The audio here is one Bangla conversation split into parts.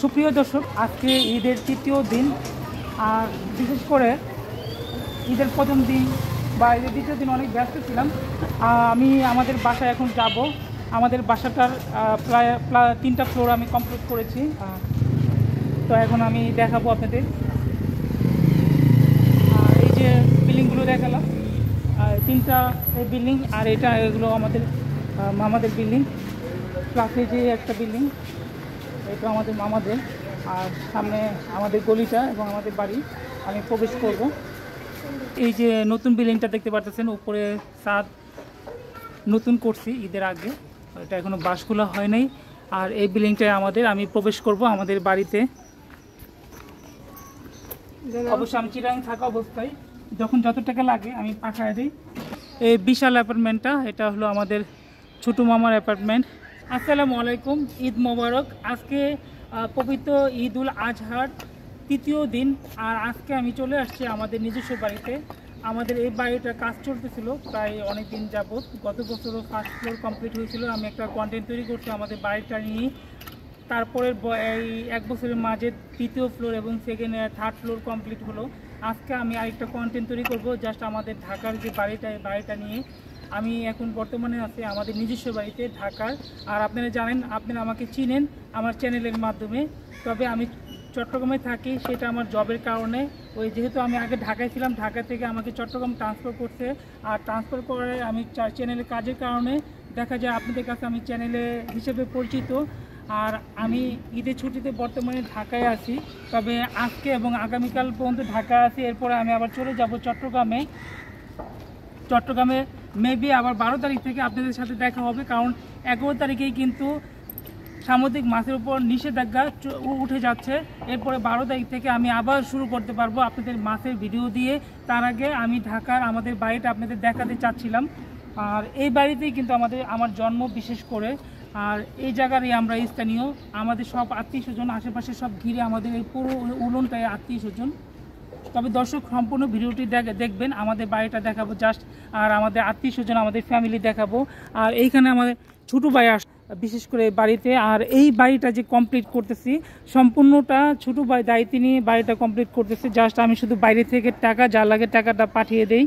সুপ্রিয় দর্শক, আজকে ঈদের তৃতীয় দিন। আর বিশেষ করে ঈদের প্রথম দিন বা ঈদের দ্বিতীয় দিন অনেক ব্যস্ত ছিলাম। আমি আমাদের বাসায় এখন যাব। আমাদের বাসাটার প্রায় 3টা ফ্লোর আমি কমপ্লিট করেছি। তো এখন আমি দেখাবো আপনাদের। এই যে বিল্ডিংগুলো দেখালাম, 3টা এই বিল্ডিং, আর এগুলো আমাদের বিল্ডিং। প্লাস এই যে একটা বিল্ডিং, এটা আমাদের মামাদের। আর সামনে আমাদের গলিটা এবং আমাদের বাড়ি। আমি প্রবেশ করব। এই যে নতুন বিল্ডিংটা দেখতে পাচ্ছেন, উপরে ছাদ নতুন করছি ঈদের আগে, এটা এখনো বাসগুলো হয় নাই। আর এই বিল্ডিংটায় আমি প্রবেশ করব আমাদের বাড়িতে। অবশ্যই আমি চিরাং থাকা অবস্থায় যখন যত টাকা লাগে আমি পাঠায় দিই। এই বিশাল অ্যাপার্টমেন্টটা, এটা হলো আমাদের ছোটো মামার অ্যাপার্টমেন্ট। আসসালামু আলাইকুম, ঈদ মোবারক। আজকে পবিত্র ঈদ উল আজহার তৃতীয় দিন। আর আজকে আমি চলে আসছি আমাদের নিজস্ব বাড়িতে। আমাদের এই বাড়িটার কাজ চলতেছিল প্রায় অনেক দিন যাবত। গত বছরও ফার্স্ট ফ্লোর কমপ্লিট হয়েছিল। আমি একটা কন্টেন্ট তৈরি করছি আমাদের বাড়িটা নিয়ে। তারপরের এই 1 বছরের মাঝে তৃতীয় ফ্লোর এবং থার্ড ফ্লোর কমপ্লিট হলো। আজকে আমি আরেকটা কন্টেন্ট তৈরি করব জাস্ট আমাদের ঢাকার যে বাড়িটা নিয়ে। আমি এখন বর্তমানে আছি আমাদের নিজস্ব বাড়িতে ঢাকার। আর আপনারা জানেন, আপনারা আমাকে চিনেন আমার চ্যানেলের মাধ্যমে। তবে আমি চট্টগ্রামে থাকি, সেটা আমার জবের কারণে। যেহেতু আমি আগে ঢাকায় ছিলাম, ঢাকা থেকে আমাকে চট্টগ্রাম ট্রান্সফার করছে। আর ট্রান্সফার করে আমি চ্যানেলের কাজের কারণে দেখা যায় আপনাদের কাছে আমি চ্যানেলে হিসেবে পরিচিত। আর আমি ঈদের ছুটিতে বর্তমানে ঢাকায় আছি। তবে আজকে এবং আগামীকাল পর্যন্ত ঢাকায় আছি। এরপরে আমি আবার চলে যাব চট্টগ্রামে মেবি আবার 12 তারিখ থেকে আপনাদের সাথে দেখা হবে। কারণ 11 তারিখেই কিন্তু সামুদ্রিক মাছের উপর নিষেধাজ্ঞা উঠে যাচ্ছে। এরপরে 12 তারিখ থেকে আমি আবার শুরু করতে পারবো আপনাদের মাছের ভিডিও দিয়ে। তার আগে আমি ঢাকার আমাদের বাড়িটা আপনাদের দেখাতে চাচ্ছিলাম। আর এই বাড়িতেই কিন্তু আমার জন্ম বিশেষ করে। আর এই জায়গারই আমরা স্থানীয়। আমাদের সব আত্মীয় স্বজন আশেপাশে সব ঘিরে আমাদের এই পুরো উলনটাই আত্মীয় স্বজন। তবে দর্শক সম্পূর্ণ ভিডিওটি দেখবেন। আমাদের বাড়িটা দেখাবো জাস্ট, আর আমাদের আত্মীয় স্বজন আমাদের ফ্যামিলি দেখাবো। আর এইখানে আমাদের ছোটো ভাই বিশেষ করে বাড়িতে। আর এই বাড়িটা যে কমপ্লিট করতেছি সম্পূর্ণটা ছোটো ভাই দায়িত্ব নিয়ে বাড়িটা কমপ্লিট করতেছে। জাস্ট আমি শুধু বাইরে থেকে টাকা যা লাগে টাকাটা পাঠিয়ে দেই।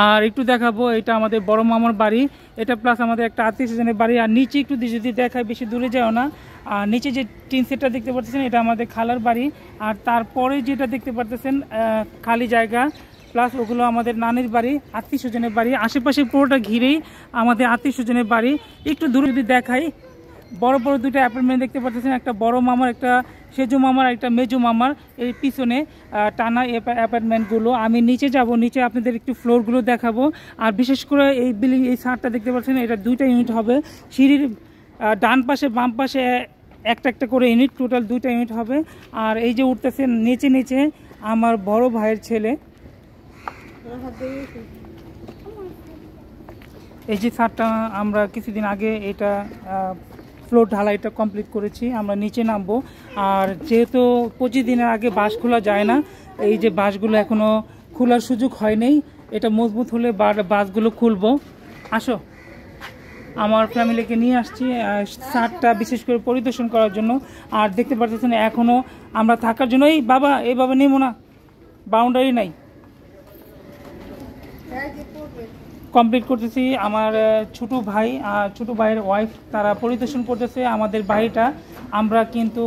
আর একটু দেখাবো, এটা আমাদের বড় মামার বাড়ি। এটা প্লাস আমাদের একটা আত্মীয় স্বজনের বাড়ি। আর নিচে একটু যদি দেখায়, বেশি দূরে যাও না। আর নিচে যে টিন সেটটা দেখতে পাচ্ছেন, এটা আমাদের খালার বাড়ি। আর তারপরে যেটা দেখতে পাচ্ছেন খালি জায়গা, প্লাস ওগুলো আমাদের নানির বাড়ি, আত্মীয় স্বজনের বাড়ি। আশেপাশে পুরোটা ঘিরেই আমাদের আত্মীয় স্বজনের বাড়ি। একটু দূরে যদি দেখাই, বড় বড় 2টা অ্যাপার্টমেন্ট দেখতে পাচ্ছেন, একটা বড় মামার, একটা সেজু মামার, একটা মেজু মামার। এই পিছনে টানা অ্যাপার্টমেন্টগুলো। আমি নিচে যাব, নিচে আপনাদের একটু ফ্লোরগুলো দেখাবো। আর বিশেষ করে এই বিল্ডিং, এই ছাদটা দেখতে পাচ্ছেন, এটা 2টা ইউনিট হবে। সিঁড়ির ডান পাশে বাম পাশে একটা করে ইউনিট, টোটাল 2টা ইউনিট হবে। আর এই যে উঠতেছে নিচে আমার বড় ভাইয়ের ছেলে। এই যে ছাদটা আমরা কিছুদিন আগে এটা ফ্লোর ঢালাইটা কমপ্লিট করেছি। আমরা নিচে নামবো। আর যেহেতু 25 দিনের আগে বাঁশ খোলা যায় না, এই যে বাঁশগুলো এখনও খোলার সুযোগ হয়নি। এটা মজবুত হলে বাঁশগুলো খুলবো। আসো, আমার ফ্যামিলিকে নিয়ে আসছি ছাদটা বিশেষ করে পরিদর্শন করার জন্য। আর দেখতে পাচ্ছেন এখনও আমরা থাকার জন্য এই বাবা নেবো না, বাউন্ডারি নাই, কমপ্লিট করতেছি। আমার ছোটো ভাইয়ের ওয়াইফ তারা পরিদর্শন করতেছে আমাদের বাড়িটা। আমরা কিন্তু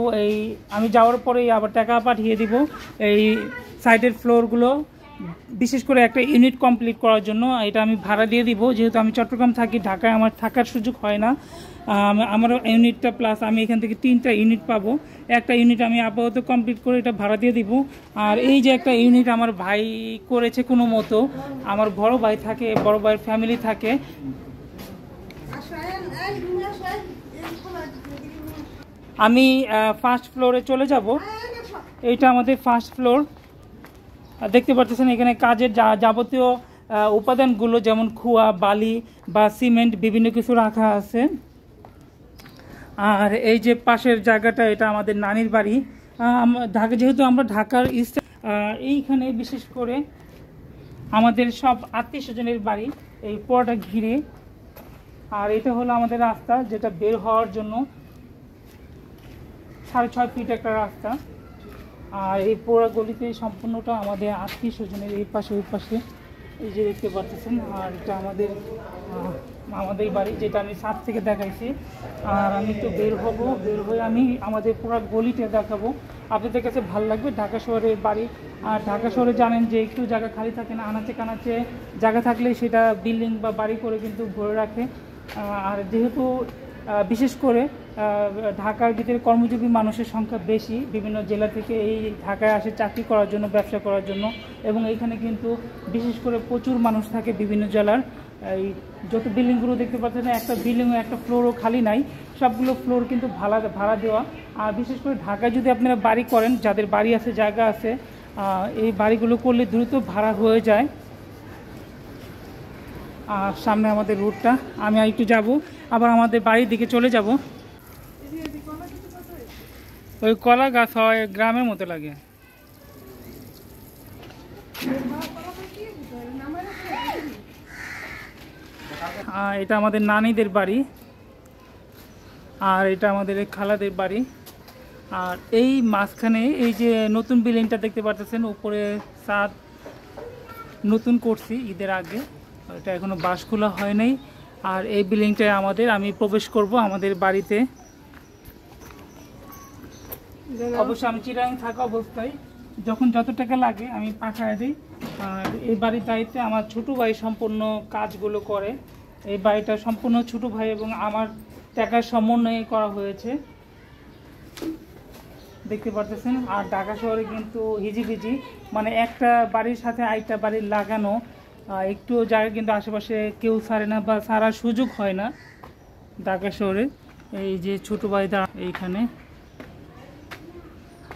আমি যাওয়ার পরেই আবার টাকা পাঠিয়ে দিব এই সাইডের ফ্লোরগুলো, বিশেষ করে একটা ইউনিট কমপ্লিট করার জন্য। এটা আমি ভাড়া দিয়ে দিব, যেহেতু আমি চট্টগ্রাম থাকি, ঢাকায় আমার থাকার সুযোগ হয় না। আমার ইউনিটটা প্লাস আমি এখান থেকে 3টা ইউনিট পাবো। একটা ইউনিট আমি আপাতত কমপ্লিট করে এটা ভাড়া দিয়ে দিব। আর এই যে একটা ইউনিট আমার ভাই করেছে কোনো মতো, আমার বড় ভাই থাকে, বড় ভাইয়ের ফ্যামিলি থাকে। আমি ফার্স্ট ফ্লোরে চলে যাব। এইটা আমাদের ফার্স্ট ফ্লোর। দেখতে পাচ্ছেন এখানে কাজের যাবতীয় উপাদানগুলো, যেমন খোয়া, বালি বা সিমেন্ট বিভিন্ন কিছু রাখা আছে। আর এই যে পাশের জায়গাটা, এটা আমাদের নানির বাড়ি। যেহেতু আমরা ঢাকার এইখানে বিশেষ করে আমাদের সব আত্মীয় স্বজনের বাড়ি এই পুরোটা ঘিরে। আর এটা হলো আমাদের রাস্তা, যেটা বের হওয়ার জন্য 6.5 ফিট একটা রাস্তা। আর এই পুরো গলিতে সম্পূর্ণটা আমাদের আত্মীয় স্বজনের, এই পাশে ওই পাশে এই যে দেখতে পাচ্ছেন। আর এটা আমাদের বাড়ি, যেটা আমি ছাদ থেকে দেখাইছি। আর আমি একটু বের হয়ে আমি আমাদের পুরো গলিটা দেখাবো, আপনাদের কাছে ভালো লাগবে। ঢাকা শহরের বাড়ি, আর ঢাকা শহরে জানেন যে একটু জায়গা খালি থাকে না, আনাচে কানাচে জায়গা থাকলে সেটা বিল্ডিং বা বাড়ি করে কিন্তু ভরে রাখে। আর যেহেতু বিশেষ করে ঢাকার ভিতরে কর্মজীবী মানুষের সংখ্যা বেশি, বিভিন্ন জেলা থেকে এই ঢাকায় আসে চাকরি করার জন্য, ব্যবসা করার জন্য। এবং এইখানে কিন্তু বিশেষ করে প্রচুর মানুষ থাকে বিভিন্ন জেলার। এই যত বিল্ডিংগুলো দেখতে পাচ্ছেন, একটা বিল্ডিংও একটা ফ্লোরও খালি নাই, সবগুলো ফ্লোর কিন্তু ভাড়া দেওয়া। আর বিশেষ করে ঢাকায় যদি আপনারা বাড়ি করেন, যাদের বাড়ি আছে, জায়গা আছে, এই বাড়িগুলো করলে দ্রুত ভাড়া হয়ে যায়। আর সামনে আমাদের রোডটা, আমি একটু যাব, আবার আমাদের বাড়ির দিকে চলে যাব। ওই কলা গাছ হয়, গ্রামের মতো লাগে। এটা আমাদের নানিদের বাড়ি, আর এটা আমাদের খালাদের বাড়ি। আর এই মাঝখানে এই যে নতুন বিল্ডিংটা দেখতে পাচ্ছেন, উপরে ছাদ নতুন করছি ঈদের আগে, এটা এখনো বাঁশ খোলা হয় নাই। আর এই বিল্ডিংটায় আমি প্রবেশ করব আমাদের বাড়িতে। অবশ্য আমি চিরাং থাকা অবস্থায় যখন যত টাকা লাগে আমি পাঠায় দিই। আর এই বাড়ির দায়িত্বে আমার ছোট ভাই সম্পূর্ণ কাজগুলো করে। এই বাড়িটা সম্পূর্ণ ছোট ভাই এবং আমার টাকার সমন্বয়ে করা হয়েছে, দেখতে পারতেছেন। আর ঢাকা শহরে কিন্তু হিজিবিজি, মানে একটা বাড়ির সাথে আরেকটা বাড়ির লাগানো, একটু জায়গা কিন্তু আশেপাশে কেউ ছাড়ে না বা ছাড়ার সুযোগ হয় না ঢাকা শহরে। এই যে ছোট ভাইদা এইখানে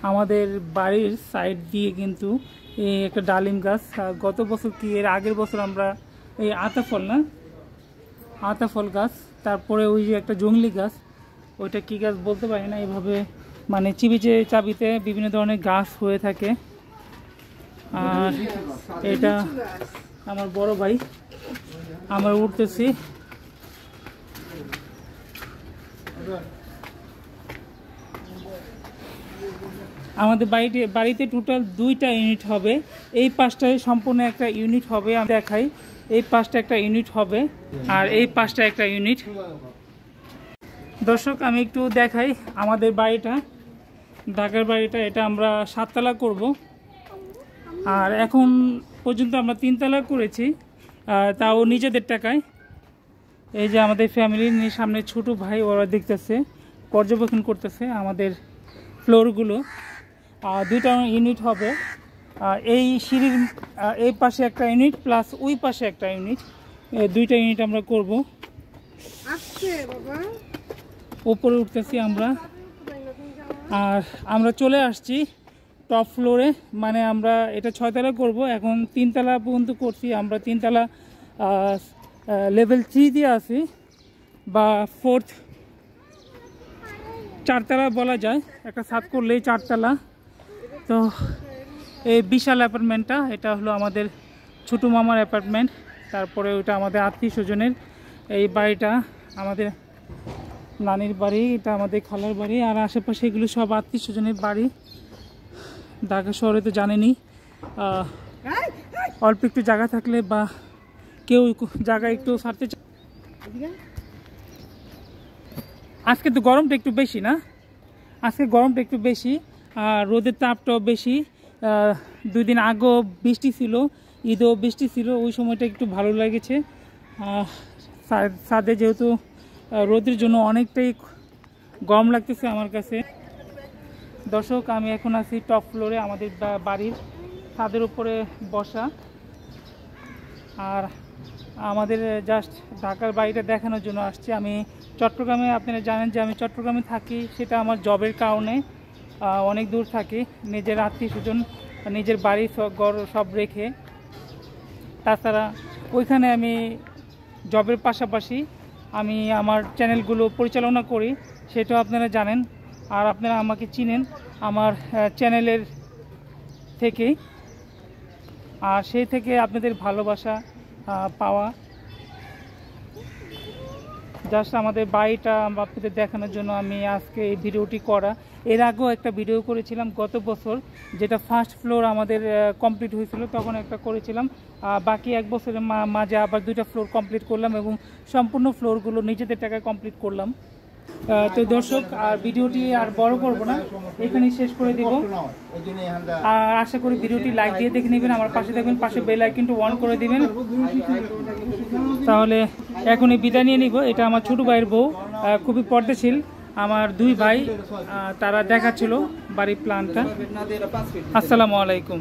আমাদের বাড়ির সাইড দিয়ে কিন্তু এই একটা ডালিম গাছ, গত বছর কি এর আগের বছর আমরা এই আতাফল গাছ, তারপরে ওই যে একটা জংলি গাছ, ওইটা কি গাছ বলতে পারি না, এইভাবে মানে চিবিচে চাবিতে বিভিন্ন ধরনের গাছ হয়ে থাকে। আর এটা আমার বড় ভাই, আমরা উঠতেছি। আমাদের বাড়িতে টোটাল 2টা ইউনিট হবে। এই পাশটায় সম্পূর্ণ একটা ইউনিট হবে, আমি দেখাই। এই পাশটা একটা ইউনিট হবে, আর এই পাশটা একটা ইউনিট। দর্শক আমি একটু দেখাই আমাদের বাড়িটা, ঢাকার বাড়িটা। এটা আমরা 7 তলা করব, আর এখন পর্যন্ত আমরা 3 তলা করেছি, তাও নিজেদের টাকায়। এই যে আমাদের ফ্যামিলির সামনে ছোট ভাই, ওরা দেখতেছে, পর্যবেক্ষণ করতেছে আমাদের ফ্লোরগুলো। 2টা ইউনিট হবে। এই সিঁড়ির এই পাশে একটা ইউনিট প্লাস ওই পাশে একটা ইউনিট, 2টা ইউনিট আমরা করব। উপরে উঠতেছি আমরা, আর আমরা চলে আসছি টপ ফ্লোরে। মানে আমরা এটা 6 তলা করব, এখন 3 তলা পর্যন্ত করছি। আমরা 3 তলা লেভেল 3 দিয়ে আছি, বা 4 তলা বলা যায়, একটা ছাদ করলেই 4 তলা। তো এই বিশাল অ্যাপার্টমেন্টটা, এটা হলো আমাদের ছোটো মামার অ্যাপার্টমেন্ট। তারপরে ওটা আমাদের আত্মীয় স্বজনের। এই বাড়িটা আমাদের নানির বাড়ি, এটা আমাদের খালার বাড়ি। আর আশেপাশে এগুলো সব আত্মীয় স্বজনের বাড়ি। ঢাকা শহরে তো জানেনই, অল্প একটু জায়গা থাকলে বা কেউ জায়গা একটু ছাড়তে চায়। আজকে তো গরমটা একটু বেশি না, আজকে গরমটা একটু বেশি, আর রোদের তাপটাও বেশি। 2 দিন আগেও বৃষ্টি ছিল, ঈদেও বৃষ্টি ছিল, ওই সময়টা একটু ভালো লেগেছে। ছাদে যেহেতু রোদের জন্য অনেকটাই গরম লাগতেছে আমার কাছে। দর্শক আমি এখন আছি টপ ফ্লোরে, আমাদের বাড়ির ছাদের উপরে বসা। আর আমাদের জাস্ট ঢাকার বাড়িটা দেখানোর জন্য আসছি। আমি চট্টগ্রামে, আপনারা জানেন যে আমি চট্টগ্রামে থাকি, সেটা আমার জবের কারণে অনেক দূর থাকি। নিজের আত্মীয় স্বজন, নিজের বাড়ি সব রেখে, তাছাড়া ওইখানে আমি জবের পাশাপাশি আমি আমার চ্যানেলগুলো পরিচালনা করি, সেটাও আপনারা জানেন। আর আপনারা আমাকে চিনেন আমার চ্যানেলের থেকেই। আর সেই থেকে আপনাদের ভালোবাসা পাওয়া। জাস্ট আমাদের বাড়িটা আপনাদের দেখানোর জন্য আমি আজকে এই ভিডিওটি করা। এর আগেও একটা ভিডিও করেছিলাম গত বছর, যেটা ফার্স্ট ফ্লোর আমাদের কমপ্লিট হয়েছিল, তখন একটা করেছিলাম। বাকি এক বছরের মাঝে আবার 2টা ফ্লোর কমপ্লিট করলাম এবং সম্পূর্ণ ফ্লোরগুলো নিজেদের টাকায় কমপ্লিট করলাম। তো দর্শক, আর ভিডিওটি আর বড় করব না, এখানেই শেষ করে দেব। আর আশা করি ভিডিওটি লাইক দিয়ে দেখে নেবেন, আমার পাশে থাকবেন, পাশে বেল আইকনটি অন করে দিবেন। তাহলে এখনই বিদায় নিয়ে নিব। এটা আমার ছোট ভাইয়ের বউ, খুবই পর্দাশীল। আমার 2 ভাই, তারা দেখাচ্ছিল বাড়ির প্ল্যানটা। আসসালামু আলাইকুম।